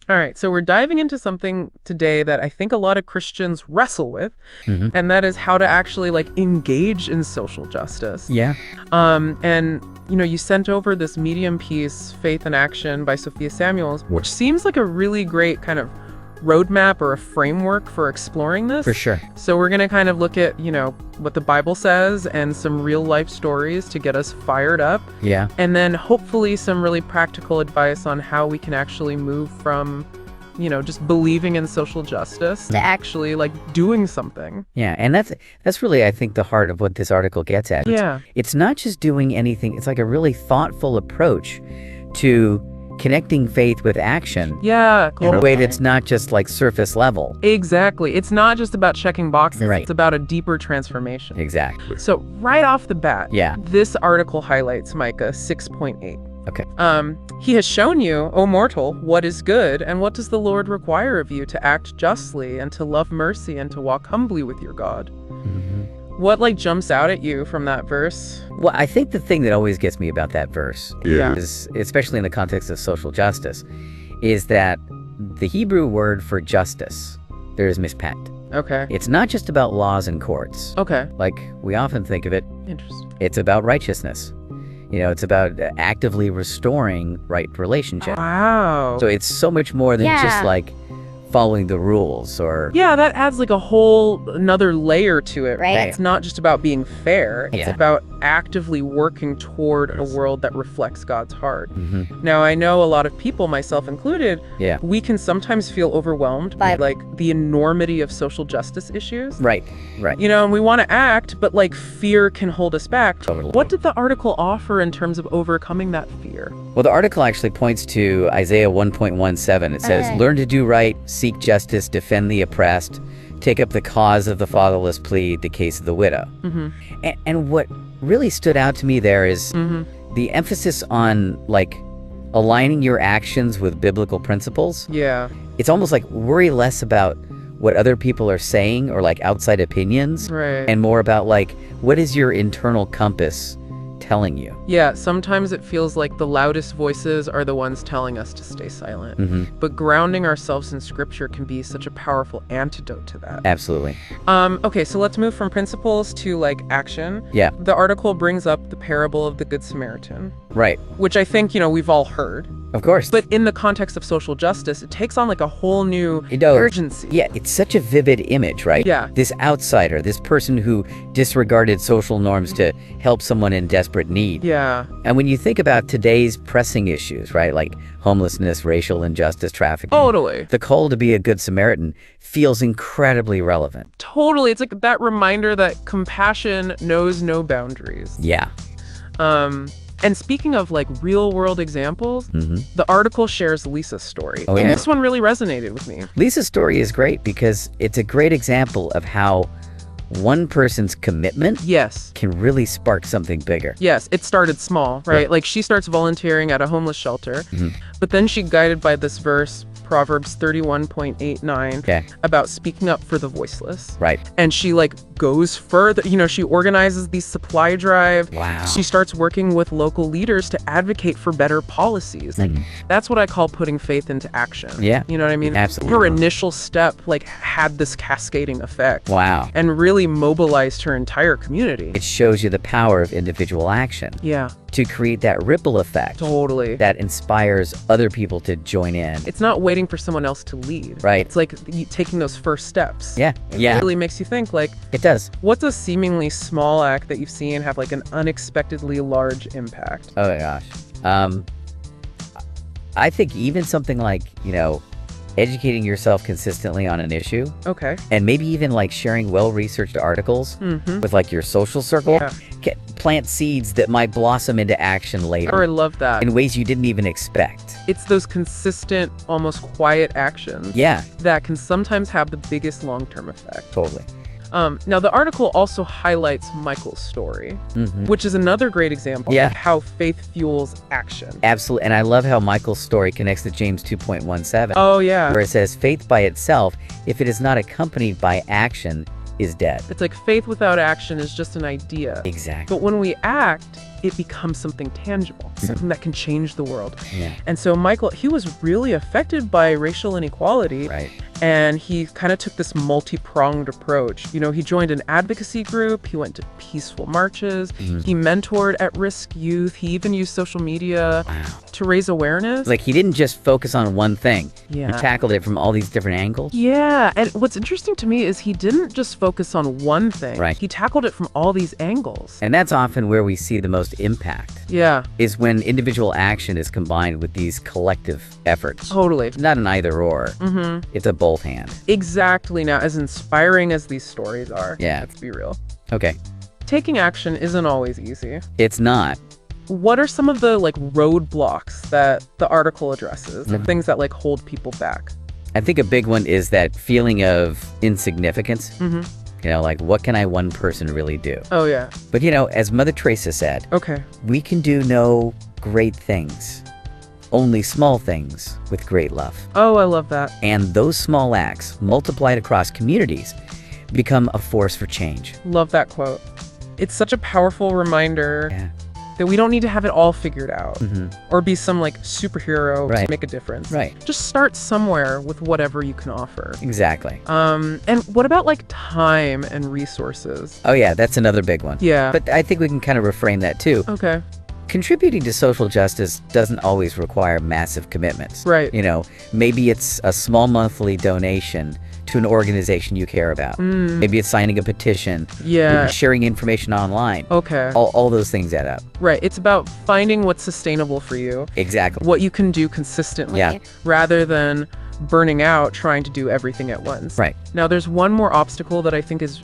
All right, so we're diving into something today that I think a lot of Christians wrestle with, and that is how to actually like engage in social justice. Yeah. And you sent over this Medium piece, Faith in Action by Sophia Samuels, which seems like a really great kind of roadmap or a framework for exploring this. For sure. So we're going to kind of look at, what the Bible says and some real life stories to get us fired up. Yeah. And then hopefully some really practical advice on how we can actually move from, just believing in social justice to actually like doing something. Yeah. And that's really, I think, the heart of what this article gets at. Yeah. It's not just doing anything. It's like a really thoughtful approach to connecting faith with action. Yeah. In a way that's not just like surface level. Exactly. It's not just about checking boxes. Right. It's about a deeper transformation. Exactly. So right off the bat, Yeah. this article highlights Micah 6.8. Okay. He has shown you, O mortal, what is good, and what does the Lord require of you to act justly and to love mercy and to walk humbly with your God. What jumps out at you from that verse? Well, I think the thing that always gets me about that verse Yeah. is, especially in the context of social justice, is that the Hebrew word for justice, there is mispacked. Okay. It's not just about laws and courts. Okay. Like we often think of it. Interesting. It's about righteousness. It's about actively restoring right relationships. Wow. So it's so much more than just like following the rules or... Yeah, that adds like a whole another layer to it. Right. It's not just about being fair. It's Yeah. about actively working toward a world that reflects God's heart. Now, I know a lot of people, myself included, Yeah. we can sometimes feel overwhelmed by like the enormity of social justice issues. Right. Right. And we want to act, but like fear can hold us back. Totally. What did the article offer in terms of overcoming that fear? Well, the article actually points to Isaiah 1.17. It says, learn to do right, seek justice, defend the oppressed, take up the cause of the fatherless, plead the case of the widow. And what really stood out to me there is the emphasis on like aligning your actions with biblical principles. Yeah. It's almost like worry less about what other people are saying or like outside opinions, Right. and more about like what is your internal compass telling you. Yeah, sometimes it feels like the loudest voices are the ones telling us to stay silent. But grounding ourselves in scripture can be such a powerful antidote to that. Absolutely. Okay, so let's move from principles to like action. Yeah. The article brings up the parable of the Good Samaritan, Right. which I think, we've all heard. Of course. But in the context of social justice, it takes on like a whole new It does. urgency. Yeah, it's such a vivid image, right? Yeah. This outsider, this person who disregarded social norms to help someone in desperate need. Yeah. And when you think about today's pressing issues, right, like homelessness, racial injustice, trafficking, Totally. the call to be a good Samaritan feels incredibly relevant. Totally. It's like that reminder that compassion knows no boundaries. Yeah. And speaking of like real world examples, the article shares Lisa's story. Oh, And yeah? this one really resonated with me. Lisa's story is great because it's a great example of how one person's commitment Yes. can really spark something bigger. Yes, it started small, right? Like she starts volunteering at a homeless shelter, but then she guided by this verse, Proverbs 31.89, Okay. about speaking up for the voiceless. Right. And she like goes further, she organizes these supply drive. Wow. She starts working with local leaders to advocate for better policies. Like that's what I call putting faith into action. Yeah. You know what I mean? Absolutely. Her initial step like had this cascading effect. Wow. And really mobilized her entire community. It shows you the power of individual action Yeah, to create that ripple effect totally. that inspires other people to join in. It's not waiting for someone else to lead. Right. It's like taking those first steps. Yeah. Yeah. It really makes you think like, It does. what's a seemingly small act that you've seen have like an unexpectedly large impact? Oh my gosh. I think even something like, educating yourself consistently on an issue, Okay. and maybe even like sharing well-researched articles with like your social circle, Yeah. can plant seeds that might blossom into action later Or I love that. in ways you didn't even expect. It's those consistent, almost quiet actions Yeah, that can sometimes have the biggest long-term effect. totally. Now, the article also highlights Michael's story, which is another great example Yeah. of how faith fuels action. Absolutely. And I love how Michael's story connects to James 2.17, Oh, yeah. where it says, faith by itself, if it is not accompanied by action, is dead. It's like faith without action is just an idea. Exactly. But when we act, it becomes something tangible, something that can change the world. Yeah. And so Michael, he was really affected by racial inequality. Right. And he kind of took this multi-pronged approach. You know, he joined an advocacy group. He went to peaceful marches. He mentored at-risk youth. He even used social media to raise awareness. Like, he didn't just focus on one thing. Yeah. He tackled it from all these different angles. Yeah. And what's interesting to me is he didn't just focus on one thing. Right. He tackled it from all these angles. And that's often where we see the most impact. Yeah. Is when individual action is combined with these collective efforts. Totally. Not an either or. It's a both and. Exactly. Now, as inspiring as these stories are, Yeah. let's be real. Okay. Taking action isn't always easy. It's not. What are some of the roadblocks that the article addresses, the things that hold people back? I think a big one is that feeling of insignificance. You know, what can one person really do? Oh, yeah. But, as Mother Teresa said, Okay. we can do no great things, only small things with great love. Oh, I love that. And those small acts, multiplied across communities, become a force for change. Love that quote. It's such a powerful reminder that we don't need to have it all figured out or be some superhero to make a difference. Right. Just start somewhere with whatever you can offer. Exactly. And what about time and resources? Oh, yeah, that's another big one. Yeah. But I think we can kind of reframe that too. Okay. Contributing to social justice doesn't always require massive commitments. Right. Maybe it's a small monthly donation to an organization you care about. Maybe it's signing a petition. Yeah. Maybe sharing information online. Okay. All those things add up. Right. It's about finding what's sustainable for you. Exactly. What you can do consistently. Yeah. Rather than burning out trying to do everything at once. Right. Now, there's one more obstacle that I think is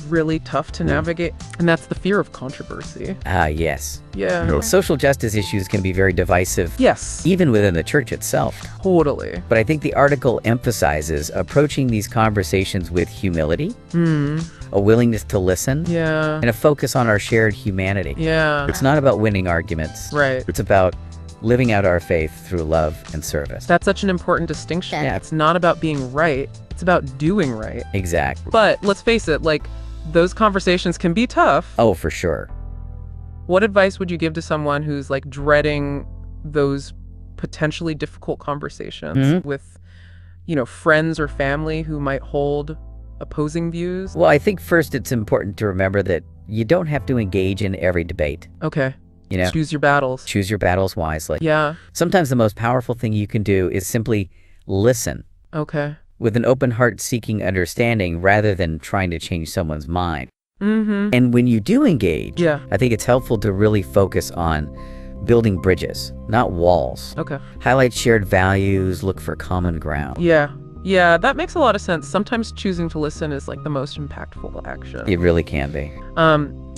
really tough to navigate, and that's the fear of controversy. Yes. Yeah. Social justice issues can be very divisive. Yes. Even within the church itself. Totally. But I think the article emphasizes approaching these conversations with humility, a willingness to listen, Yeah. and a focus on our shared humanity. Yeah. It's not about winning arguments. Right. It's about living out our faith through love and service. That's such an important distinction. Yeah. It's not about being right. It's about doing right. Exactly. But let's face it, those conversations can be tough. Oh, for sure. What advice would you give to someone who's dreading those potentially difficult conversations with, friends or family who might hold opposing views? Well, I think first it's important to remember that you don't have to engage in every debate. Okay. You know, Choose your battles. choose your battles wisely. Yeah. Sometimes the most powerful thing you can do is simply listen Okay. with an open heart, seeking understanding rather than trying to change someone's mind. And when you do engage, I think it's helpful to really focus on building bridges, not walls. Okay. Highlight shared values, look for common ground. Yeah. Yeah, that makes a lot of sense. Sometimes choosing to listen is the most impactful action. It really can be.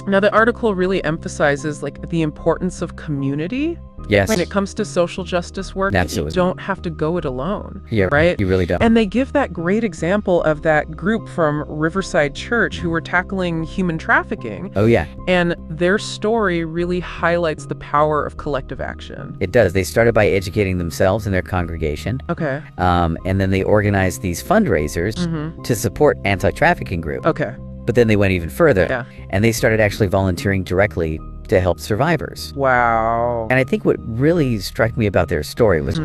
Now the article really emphasizes the importance of community. Yes. When it comes to social justice work, Absolutely. you don't have to go it alone. Yeah, right? You really don't. And they give that great example of that group from Riverside Church who were tackling human trafficking. Oh, yeah. And their story really highlights the power of collective action. It does. They started by educating themselves and their congregation. Okay. And then they organized these fundraisers to support anti-trafficking groups. Okay. But then they went even further. Yeah. And they started actually volunteering directly to help survivors. Wow. And I think what really struck me about their story was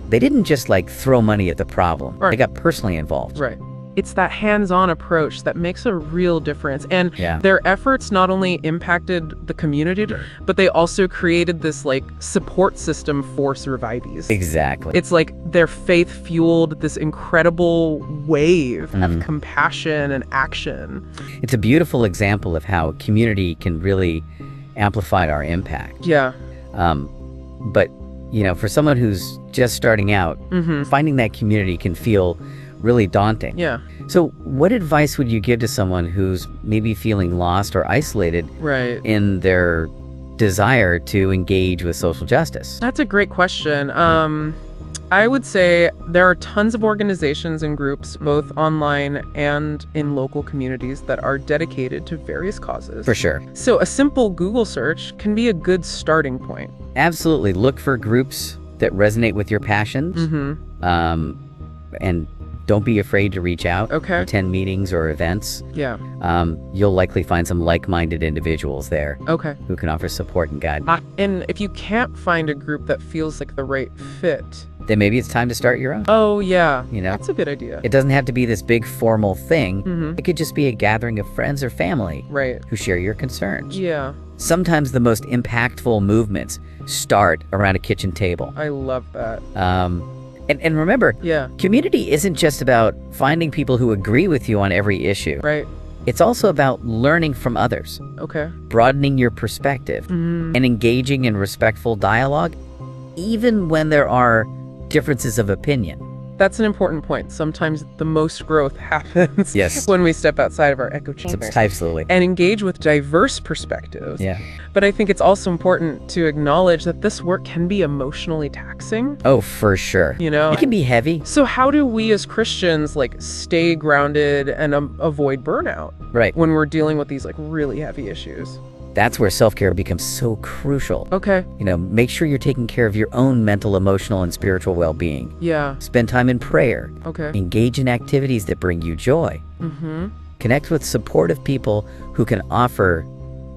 they didn't just throw money at the problem. Right. They got personally involved. Right. It's that hands-on approach that makes a real difference. And their efforts not only impacted the community, but they also created this support system for survivors. Exactly. It's their faith fueled this incredible wave of compassion and action. It's a beautiful example of how community can really amplify our impact. Yeah. But, for someone who's just starting out, finding that community can feel really daunting. Yeah. So what advice would you give to someone who's maybe feeling lost or isolated in their desire to engage with social justice? That's a great question. I would say there are tons of organizations and groups, both online and in local communities, that are dedicated to various causes. For sure. So a simple Google search can be a good starting point. Absolutely. Look for groups that resonate with your passions. And don't be afraid to reach out. Okay. Attend meetings or events. Yeah. You'll likely find some like-minded individuals there. Okay. Who can offer support and guidance. And if you can't find a group that feels like the right fit, then maybe it's time to start your own. Oh, yeah. You know? That's a good idea. It doesn't have to be this big formal thing. It could just be a gathering of friends or family Right. who share your concerns. Yeah. Sometimes the most impactful movements start around a kitchen table. I love that. And remember, Yeah. community isn't just about finding people who agree with you on every issue. Right. It's also about learning from others, Okay. broadening your perspective, and engaging in respectful dialogue, even when there are differences of opinion. That's an important point. Sometimes the most growth happens Yes. when we step outside of our echo chamber Absolutely. and engage with diverse perspectives. Yeah. But I think it's also important to acknowledge that this work can be emotionally taxing. Oh, for sure. You know? It can be heavy. So how do we as Christians stay grounded and avoid burnout Right. when we're dealing with these really heavy issues? That's where self-care becomes so crucial. Okay. Make sure you're taking care of your own mental, emotional, and spiritual well-being. Yeah. Spend time in prayer. Okay. Engage in activities that bring you joy. Connect with supportive people who can offer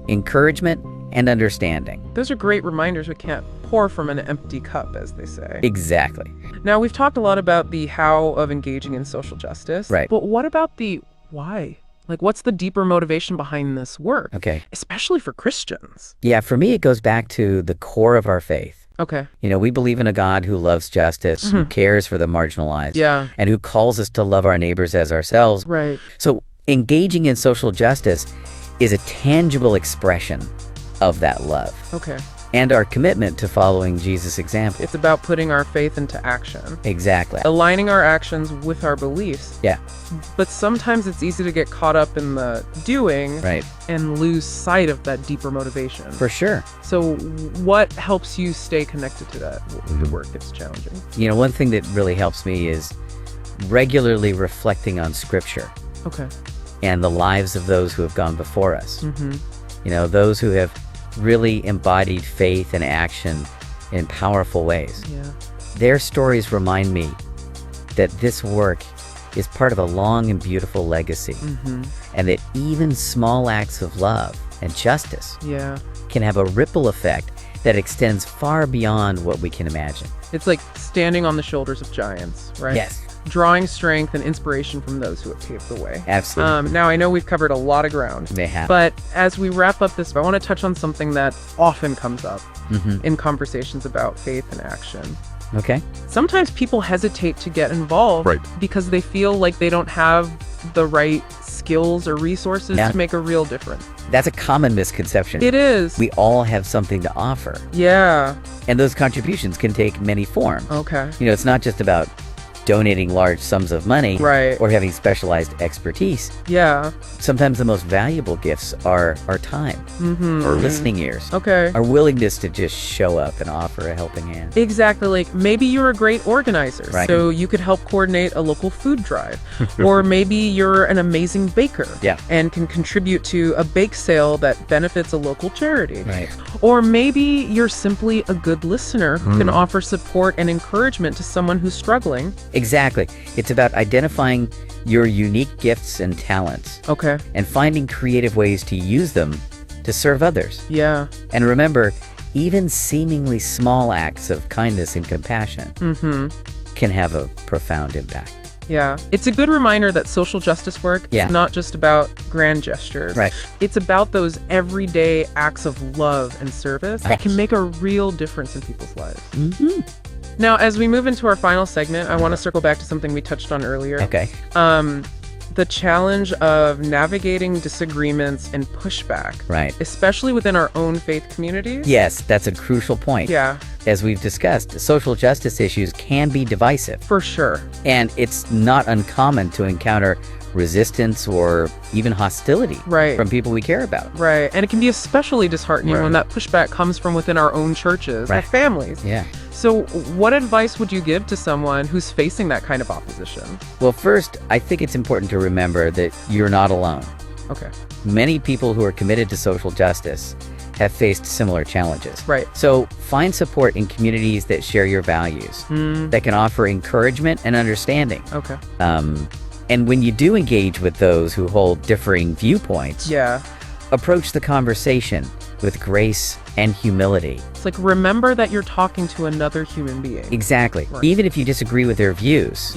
encouragement and understanding. Those are great reminders. We can't pour from an empty cup, as they say. Exactly. Now, we've talked a lot about the how of engaging in social justice. Right. But what about the why? What's the deeper motivation behind this work? Okay. Especially for Christians. Yeah, for me, it goes back to the core of our faith. Okay. We believe in a God who loves justice, who cares for the marginalized, Yeah. and who calls us to love our neighbors as ourselves. Right. So engaging in social justice is a tangible expression of that love Okay. and our commitment to following Jesus' example. It's about putting our faith into action, Exactly. aligning our actions with our beliefs. Yeah, But sometimes it's easy to get caught up in the doing right. and lose sight of that deeper motivation. For sure. So what helps you stay connected to that work that's challenging? One thing that really helps me is regularly reflecting on Scripture Okay. and the lives of those who have gone before us. Those who have really embodied faith and action in powerful ways. Yeah. Their stories remind me that this work is part of a long and beautiful legacy, and that even small acts of love and justice Yeah. can have a ripple effect that extends far beyond what we can imagine. It's like standing on the shoulders of giants, right? Yes, Drawing strength and inspiration from those who have paved the way. absolutely. Now, I know we've covered a lot of ground, They have. but as we wrap up this, I want to touch on something that often comes up in conversations about faith and action. Okay. Sometimes people hesitate to get involved because they feel like they don't have the right skills or resources Yeah. to make a real difference. That's a common misconception. It is. We all have something to offer, Yeah. and those contributions can take many forms. Okay. It's not just about donating large sums of money Right. or having specialized expertise. Yeah. Sometimes the most valuable gifts are our time, our listening ears, Okay. our willingness to just show up and offer a helping hand. Exactly. Maybe you're a great organizer, Right. so you could help coordinate a local food drive. Or maybe you're an amazing baker Yeah. and can contribute to a bake sale that benefits a local charity. Right. Or maybe you're simply a good listener who can offer support and encouragement to someone who's struggling. Exactly. It's about identifying your unique gifts and talents Okay. and finding creative ways to use them to serve others. Yeah. And remember, even seemingly small acts of kindness and compassion can have a profound impact. Yeah. It's a good reminder that social justice work Yeah. is not just about grand gestures. Right. It's about those everyday acts of love and service that can make a real difference in people's lives. Now, as we move into our final segment, I want to circle back to something we touched on earlier. Okay. The challenge of navigating disagreements and pushback, Right. especially within our own faith communities. Yes, that's a crucial point. Yeah, As we've discussed, social justice issues can be divisive, for sure. and it's not uncommon to encounter resistance or even hostility Right. from people we care about. Right. And it can be especially disheartening Right. when that pushback comes from within our own churches or Right. families. Yeah. So what advice would you give to someone who's facing that kind of opposition? Well, first, I think it's important to remember that you're not alone. Okay. Many people who are committed to social justice have faced similar challenges. Right. So find support in communities that share your values, that can offer encouragement and understanding. Okay. And when you do engage with those who hold differing viewpoints, approach the conversation with grace and humility. It's like, remember that you're talking to another human being. Exactly. Right. Even if you disagree with their views,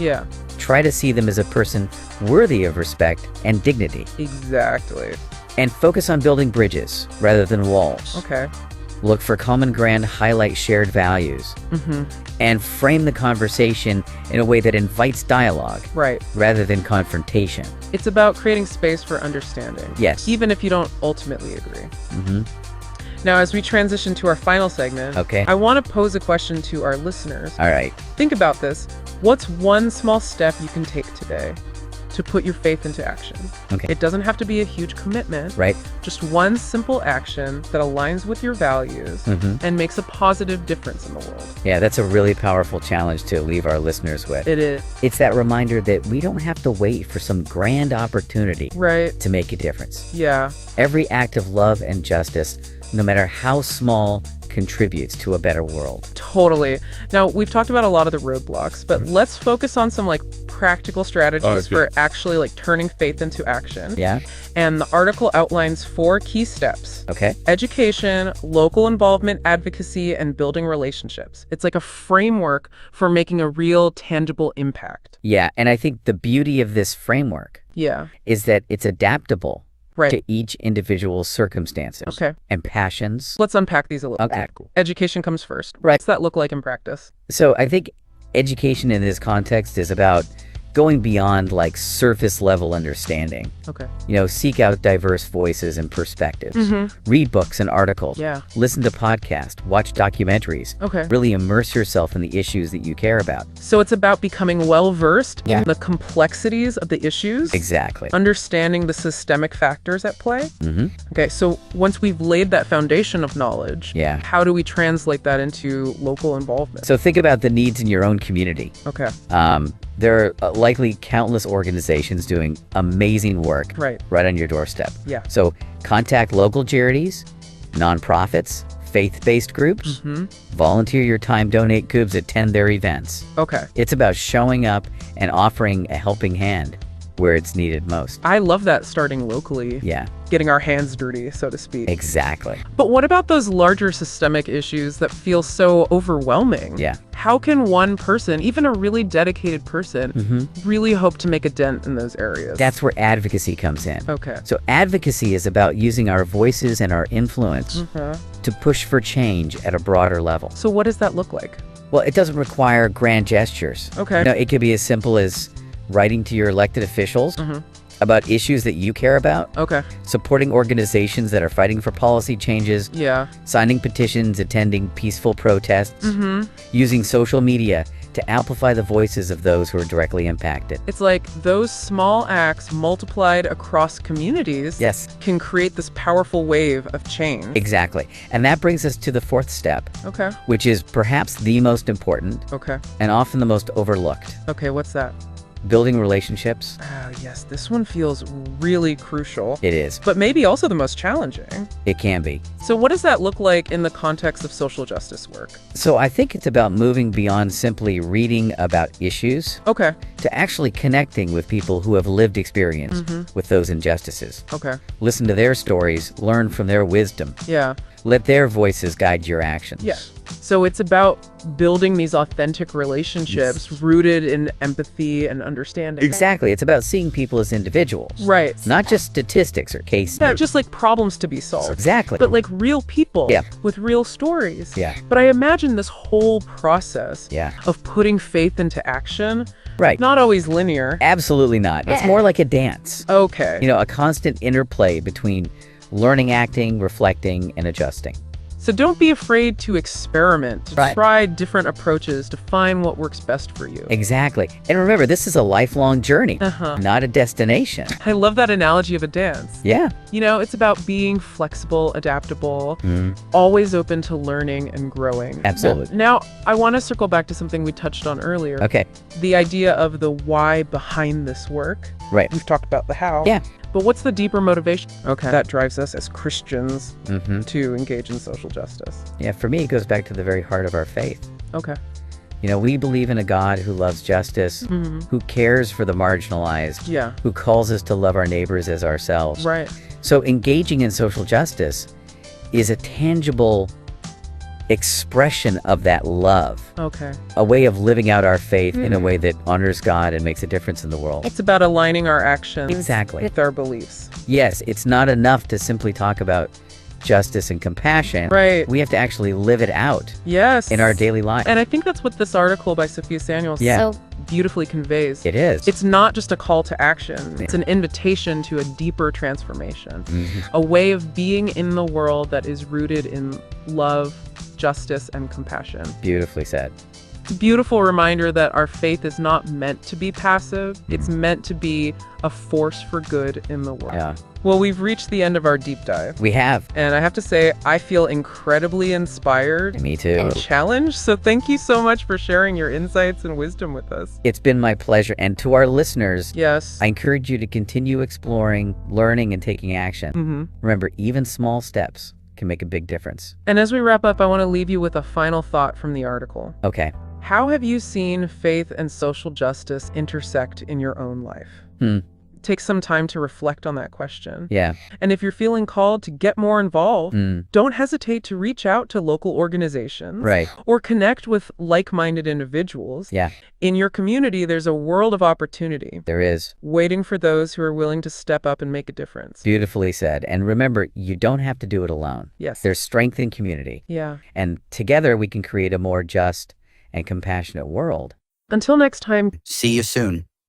try to see them as a person worthy of respect and dignity. Exactly. And focus on building bridges rather than walls. Okay. Look for common ground, highlight shared values, and frame the conversation in a way that invites dialogue rather than confrontation. It's about creating space for understanding. Yes. Even if you don't ultimately agree. Now, as we transition to our final segment, I want to pose a question to our listeners. All right. Think about this. What's one small step you can take today to put your faith into action? Okay. It doesn't have to be a huge commitment. Right. Just one simple action that aligns with your values and makes a positive difference in the world. Yeah, that's a really powerful challenge to leave our listeners with. It is. It's that reminder that we don't have to wait for some grand opportunity to make a difference. Yeah. Every act of love and justice, no matter how small, contributes to a better world. Totally. Now, we've talked about a lot of the roadblocks, but let's focus on some practical strategies for actually turning faith into action. Yeah. And the article outlines 4 key steps. Okay. Education, local involvement, advocacy, and building relationships. It's like a framework for making a real, tangible impact. Yeah, and I think the beauty of this framework is that it's adaptable to each individual's circumstances and passions. Let's unpack these a little bit. Cool. Education comes first. What's that look like in practice? So I think education in this context is about going beyond surface level understanding. Okay. Seek out diverse voices and perspectives. Read books and articles. Listen to podcasts, watch documentaries. Really immerse yourself in the issues that you care about. So it's about becoming well-versed in the complexities of the issues. Exactly. Understanding the systemic factors at play. Okay, so once we've laid that foundation of knowledge, how do we translate that into local involvement? So think about the needs in your own community. Okay. There are likely countless organizations doing amazing work right on your doorstep. So contact local charities, nonprofits, faith-based groups, volunteer your time, donate cubes, attend their events. Okay. It's about showing up and offering a helping hand where it's needed most. I love that, starting locally. Getting our hands dirty, so to speak. Exactly. But what about those larger systemic issues that feel so overwhelming? How can one person, even a really dedicated person, really hope to make a dent in those areas? That's where advocacy comes in. Okay. So advocacy is about using our voices and our influence to push for change at a broader level. So what does that look like? Well, it doesn't require grand gestures. Okay. It could be as simple as writing to your elected officials about issues that you care about. Okay. Supporting organizations that are fighting for policy changes. Signing petitions, attending peaceful protests. Using social media to amplify the voices of those who are directly impacted. It's like those small acts multiplied across communities can create this powerful wave of change. Exactly. And that brings us to the 4th step. Okay. Which is perhaps the most important. Okay. And often the most overlooked. Okay, what's that? Building relationships. Oh, yes. This one feels really crucial. It is. But maybe also the most challenging. It can be. So what does that look like in the context of social justice work? So I think it's about moving beyond simply reading about issues. Okay. To actually connecting with people who have lived experience with those injustices. Okay. Listen to their stories, learn from their wisdom. Let their voices guide your actions. So it's about building these authentic relationships rooted in empathy and understanding. Exactly. It's about seeing people as individuals. Right. Not just statistics or cases. Yeah, just problems to be solved. Exactly. But real people with real stories. Yeah. But I imagine this whole process of putting faith into action, not always linear. Absolutely not. It's more like a dance. Okay. A constant interplay between learning, acting, reflecting, and adjusting. So don't be afraid to experiment, to try different approaches to find what works best for you. Exactly. And remember, this is a lifelong journey, not a destination. I love that analogy of a dance. Yeah. It's about being flexible, adaptable, always open to learning and growing. Absolutely. Now, I want to circle back to something we touched on earlier. Okay. The idea of the why behind this work. Right. We've talked about the how. Yeah. But what's the deeper motivation? Okay. That drives us as Christians Mm-hmm. to engage in social justice. Yeah, for me, it goes back to the very heart of our faith. Okay. You know, we believe in a God who loves justice, who cares for the marginalized, Yeah. who calls us to love our neighbors as ourselves. Right. So engaging in social justice is a tangible expression of that love, Okay. a way of living out our faith in a way that honors God and makes a difference in the world. It's about aligning our actions Exactly. with our beliefs. Yes, it's not enough to simply talk about justice and compassion. Right. We have to actually live it out Yes. in our daily life. And I think that's what this article by Sophia Samuel Yeah. so beautifully conveys. It is. It's not just a call to action. It's an invitation to a deeper transformation, a way of being in the world that is rooted in love, justice, and compassion. Beautifully said. It's a beautiful reminder that our faith is not meant to be passive. It's meant to be a force for good in the world. Yeah. Well, we've reached the end of our deep dive. We have. And I have to say, I feel incredibly inspired Me too. and challenged. So thank you so much for sharing your insights and wisdom with us. It's been my pleasure. And to our listeners, Yes. I encourage you to continue exploring, learning, and taking action. Remember, even small steps can make a big difference. And as we wrap up, I want to leave you with a final thought from the article. Okay. How have you seen faith and social justice intersect in your own life? Take some time to reflect on that question. Yeah. And if you're feeling called to get more involved, don't hesitate to reach out to local organizations Right. or connect with like-minded individuals. Yeah. In your community, there's a world of opportunity There is. waiting for those who are willing to step up and make a difference. Beautifully said. And remember, you don't have to do it alone. Yes. There's strength in community. Yeah. And together we can create a more just and compassionate world. Until next time. See you soon.